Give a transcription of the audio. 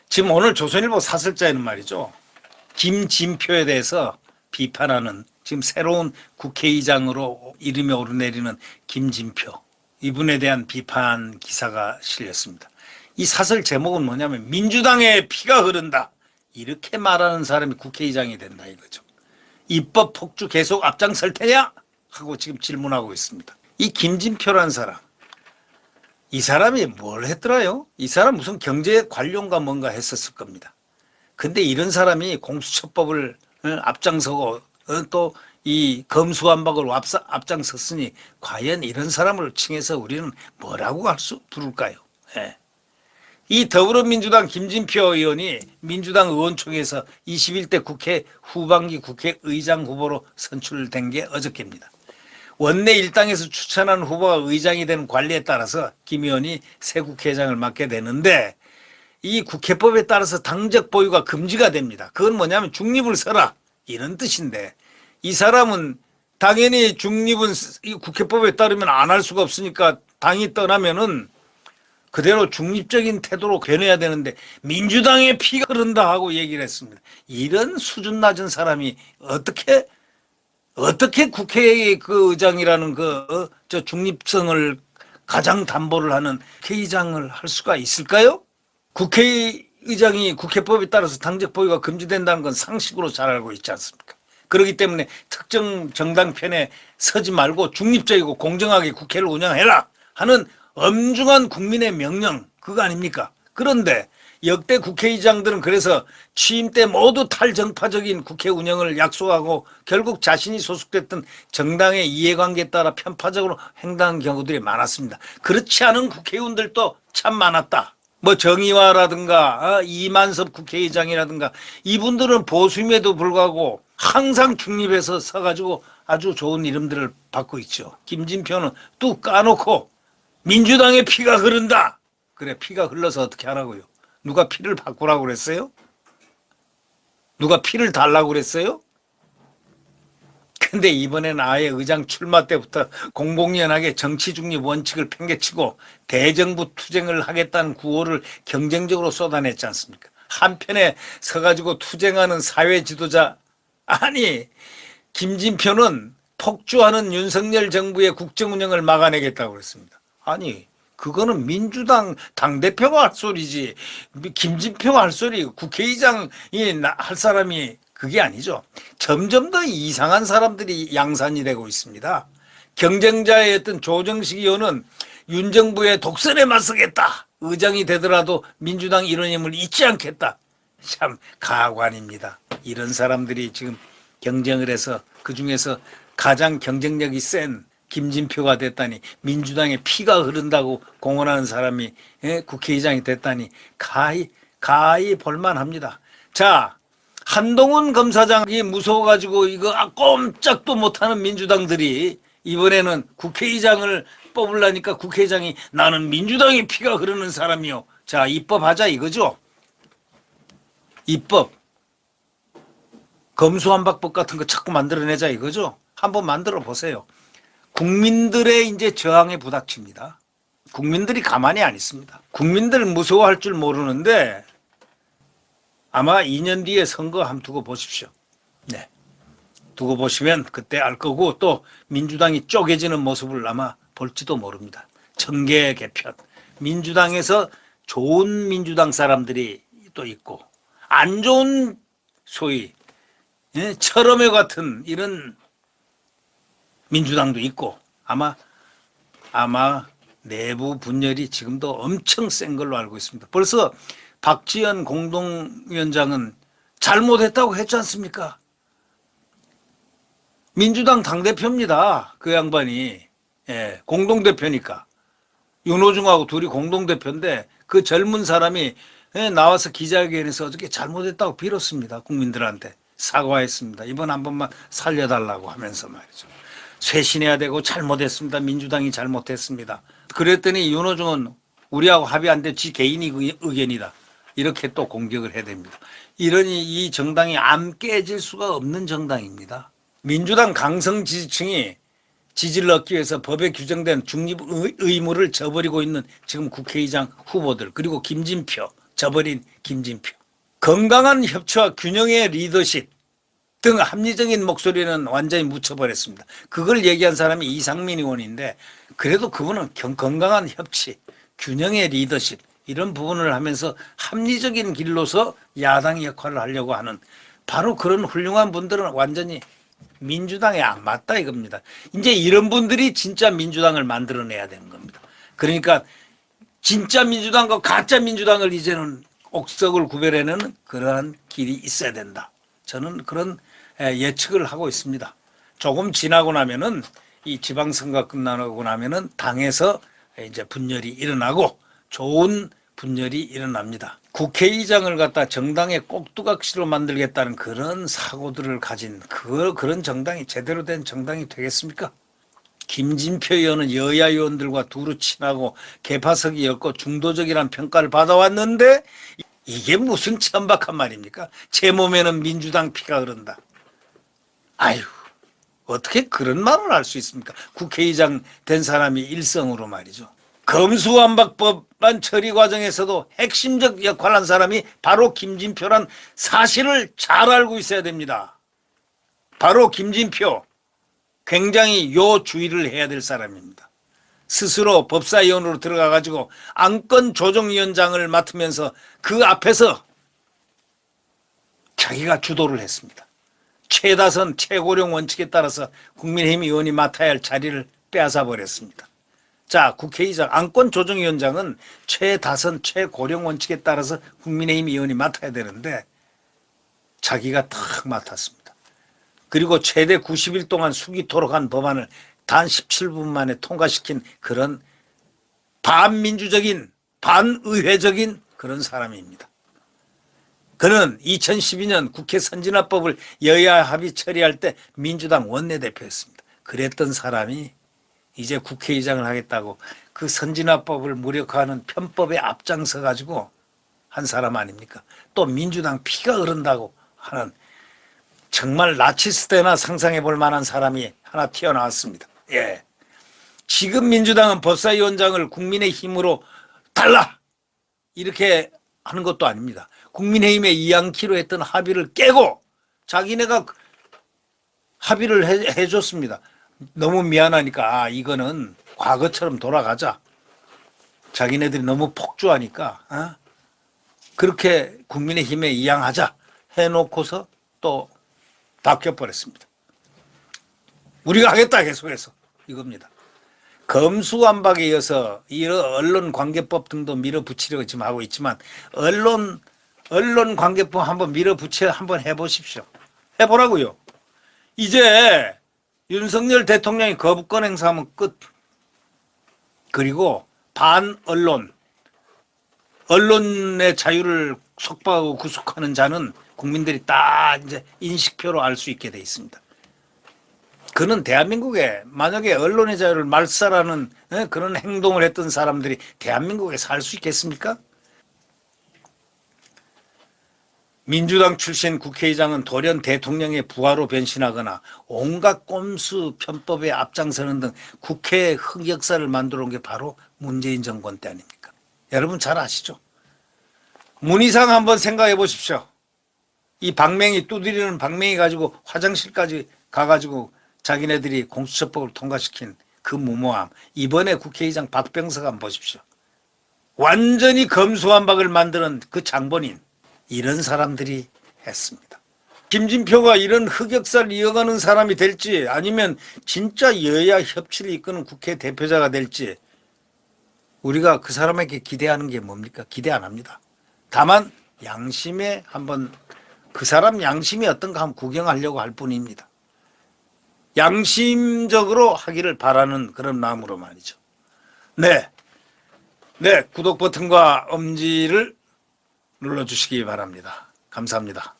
지금 오늘 조선일보 사설자에는 말이죠, 김진표에 대해서 비판하는 지금 새로운 국회의장으로 이름이 오르내리는 김진표, 이분에 대한 비판 기사가 실렸습니다. 이 사설 제목은 뭐냐면 민주당의 피가 흐른다, 이렇게 말하는 사람이 국회의장이 된다 이거죠. 입법 폭주 계속 앞장설 테냐 하고 지금 질문하고 있습니다. 이 김진표라는 사람, 이 사람이 뭘 했더라요? 이 사람 무슨 경제 관료인가 뭔가 했었을 겁니다. 근데 이런 사람이 공수처법을 앞장서고 또 이 검수완박으로 앞장섰으니 과연 이런 사람을 칭해서 우리는 뭐라고 부를까요? 예. 이 더불어민주당 김진표 의원이 민주당 의원총회에서 21대 국회 후반기 국회의장 후보로 선출된 게 어저께입니다. 원내 일당에서 추천한 후보가 의장이 되는 관리에 따라서 김 의원이 새 국회의장을 맡게 되는데, 이 국회법에 따라서 당적 보유가 금지가 됩니다. 그건 뭐냐면 중립을 서라 이런 뜻인데, 이 사람은 당연히 중립은 이 국회법에 따르면 안 할 수가 없으니까 당이 떠나면은 그대로 중립적인 태도로 변해야 되는데 민주당의 피가 흐른다 하고 얘기를 했습니다. 이런 수준 낮은 사람이 어떻게 국회의 그 의장이라는 저 중립성을 가장 담보를 하는 국회의장을 할 수가 있을까요? 국회의장이 국회법에 따라서 당적 보유가 금지된다는 건 상식으로 잘 알고 있지 않습니까? 그렇기 때문에 특정 정당 편에 서지 말고 중립적이고 공정하게 국회를 운영해라 하는 엄중한 국민의 명령, 그거 아닙니까? 그런데 역대 국회의장들은 그래서 취임 때 모두 탈정파적인 국회 운영을 약속하고 결국 자신이 소속됐던 정당의 이해관계에 따라 편파적으로 행동한 경우들이 많았습니다. 그렇지 않은 국회의원들도 참 많았다. 뭐 정의화라든가 이만섭 국회의장이라든가 이분들은 보수임에도 불구하고 항상 중립에서 서가지고 아주 좋은 이름들을 받고 있죠. 김진표는 뚝 까놓고 민주당의 피가 흐른다. 그래, 피가 흘러서 어떻게 하라고요? 누가 피를 바꾸라고 그랬어요? 누가 피를 달라고 그랬어요? 근데 이번에는 아예 의장 출마 때부터 공공연하게 정치 중립 원칙을 팽개치고 대정부 투쟁을 하겠다는 구호를 경쟁적으로 쏟아냈지 않습니까? 한편에 서가지고 투쟁하는 사회 지도자, 아니 김진표는 폭주하는 윤석열 정부의 국정 운영을 막아내겠다고 그랬습니다. 아니 그거는 민주당 당대표가 할 소리지, 김진표가 할 소리, 국회의장이 할 사람이 그게 아니죠. 점점 더 이상한 사람들이 양산이 되고 있습니다. 경쟁자의 어떤 조정식 의원은 윤 정부의 독선에 맞서겠다, 의장이 되더라도 민주당 이런 힘을 잊지 않겠다. 참 가관입니다. 이런 사람들이 지금 경쟁을 해서 그중에서 가장 경쟁력이 센 김진표가 됐다니, 민주당의 피가 흐른다고 공언하는 사람이 국회의장이 됐다니 가히 볼만합니다. 자, 한동훈 검사장이 무서워가지고 이거 꼼짝도 못하는 민주당들이 이번에는 국회의장을 뽑으려니까 국회의장이 나는 민주당의 피가 흐르는 사람이요. 자, 입법하자 이거죠. 입법, 검수완박법 같은 거 자꾸 만들어내자 이거죠. 한번 만들어 보세요. 국민들의 이제 저항에 부닥칩니다. 국민들이 가만히 안 있습니다. 국민들 무서워할 줄 모르는데 아마 2년 뒤에 선거 한번 두고 보십시오. 네, 두고 보시면 그때 알 거고, 또 민주당이 쪼개지는 모습을 아마 볼지도 모릅니다. 정계 개편, 민주당에서 좋은 민주당 사람들이 또 있고 안 좋은 소위 철험회 같은 이런 민주당도 있고, 아마 내부 분열이 지금도 엄청 센 걸로 알고 있습니다. 벌써 박지원 공동위원장은 잘못했다고 했지 않습니까? 민주당 당대표입니다. 그 양반이. 예, 공동대표니까. 윤호중하고 둘이 공동대표인데 그 젊은 사람이 나와서 기자회견에서 어저께 잘못했다고 빌었습니다. 국민들한테 사과했습니다. 이번 한 번만 살려달라고 하면서 말이죠. 쇄신해야 되고 잘못했습니다. 민주당이 잘못했습니다. 그랬더니 윤호중은 우리하고 합의 안 돼, 지 개인이 의견이다, 이렇게 또 공격을 해야 됩니다. 이러니 이 정당이 안 깨질 수가 없는 정당입니다. 민주당 강성 지지층이 지지를 얻기 위해서 법에 규정된 중립 의무를 저버리고 있는 지금 국회의장 후보들, 그리고 김진표, 저버린 김진표. 건강한 협치와 균형의 리더십 등 합리적인 목소리는 완전히 묻혀버렸습니다. 그걸 얘기한 사람이 이상민 의원인데, 그래도 그분은 건강한 협치, 균형의 리더십 이런 부분을 하면서 합리적인 길로서 야당 역할을 하려고 하는, 바로 그런 훌륭한 분들은 완전히 민주당에 안 맞다 이겁니다. 이제 이런 분들이 진짜 민주당을 만들어내야 되는 겁니다. 그러니까 진짜 민주당과 가짜 민주당을 이제는 옥석을 구별해내는 그러한 길이 있어야 된다. 저는 그런 예측을 하고 있습니다. 조금 지나고 나면은, 이 지방선거 끝나고 나면은 당에서 이제 분열이 일어나고 좋은 분열이 일어납니다. 국회의장을 갖다 정당의 꼭두각시로 만들겠다는 그런 사고들을 가진 그런 정당이 제대로 된 정당이 되겠습니까? 김진표 의원은 여야 의원들과 두루 친하고 개파석이었고 중도적이라는 평가를 받아왔는데, 이게 무슨 천박한 말입니까? 제 몸에는 민주당 피가 흐른다. 아유, 어떻게 그런 말을 할 수 있습니까? 국회의장 된 사람이 일성으로 말이죠. 검수완박법안 처리 과정에서도 핵심적 역할을 한 사람이 바로 김진표란 사실을 잘 알고 있어야 됩니다. 바로 김진표, 굉장히 요주의를 해야 될 사람입니다. 스스로 법사위원으로 들어가 가지고 안건조정위원장을 맡으면서 그 앞에서 자기가 주도를 했습니다. 최다선 최고령 원칙에 따라서 국민의힘 의원이 맡아야 할 자리를 빼앗아 버렸습니다. 자, 국회의장 안건조정위원장은 최다선 최고령 원칙에 따라서 국민의힘 의원이 맡아야 되는데 자기가 탁 맡았습니다. 그리고 최대 90일 동안 숙의토록 한 법안을 단 17분 만에 통과시킨 그런 반민주적인 반의회적인 그런 사람입니다. 그는 2012년 국회 선진화법을 여야 합의 처리할 때 민주당 원내대표였습니다. 그랬던 사람이 이제 국회의장을 하겠다고 그 선진화법을 무력화하는 편법에 앞장서 가지고 한 사람 아닙니까? 또 민주당 피가 흐른다고 하는, 정말 나치스트나 상상해 볼 만한 사람이 하나 튀어나왔습니다. 예. 지금 민주당은 법사위원장을 국민의힘으로 달라 이렇게 하는 것도 아닙니다. 국민의힘에 이양키로 했던 합의를 깨고 자기네가 합의를 해줬습니다. 너무 미안하니까 이거는 과거처럼 돌아가자. 자기네들이 너무 폭주하니까 그렇게 국민의힘에 이양하자 해놓고서 또 바뀌어버렸습니다. 우리가 하겠다 계속해서 이겁니다. 검수완박에 이어서 이런 언론관계법 등도 밀어붙이려고 지금 하고 있지만, 언론관계법 한번 밀어붙여 한번 해보십시오. 해보라고요. 이제 윤석열 대통령이 거부권 행사하면 끝. 그리고 반언론, 언론의 자유를 속박하고 구속하는 자는 국민들이 딱 이제 인식표로 알 수 있게 돼 있습니다. 그는 대한민국에 만약에 언론의 자유를 말살하는 그런 행동을 했던 사람들이 대한민국에 살 수 있겠습니까? 민주당 출신 국회의장은 돌연 대통령의 부하로 변신하거나 온갖 꼼수 편법에 앞장서는 등 국회의 흑역사를 만들어 온 게 바로 문재인 정권 때 아닙니까? 여러분 잘 아시죠? 문희상 한번 생각해 보십시오. 이 방맹이 두드리는 방맹이 가지고 화장실까지 가가지고 자기네들이 공수처법을 통과시킨 그 무모함. 이번에 국회의장 박병석 한번 보십시오. 완전히 검수완박을 만드는 그 장본인, 이런 사람들이 했습니다. 김진표가 이런 흑역사를 이어가는 사람이 될지, 아니면 진짜 여야 협치를 이끄는 국회 대표자가 될지, 우리가 그 사람에게 기대하는 게 뭡니까? 기대 안 합니다. 다만 양심에 한번, 그 사람 양심이 어떤가 한번 구경하려고 할 뿐입니다. 양심적으로 하기를 바라는 그런 마음으로 말이죠. 네, 구독 버튼과 엄지를 눌러주시기 바랍니다. 감사합니다.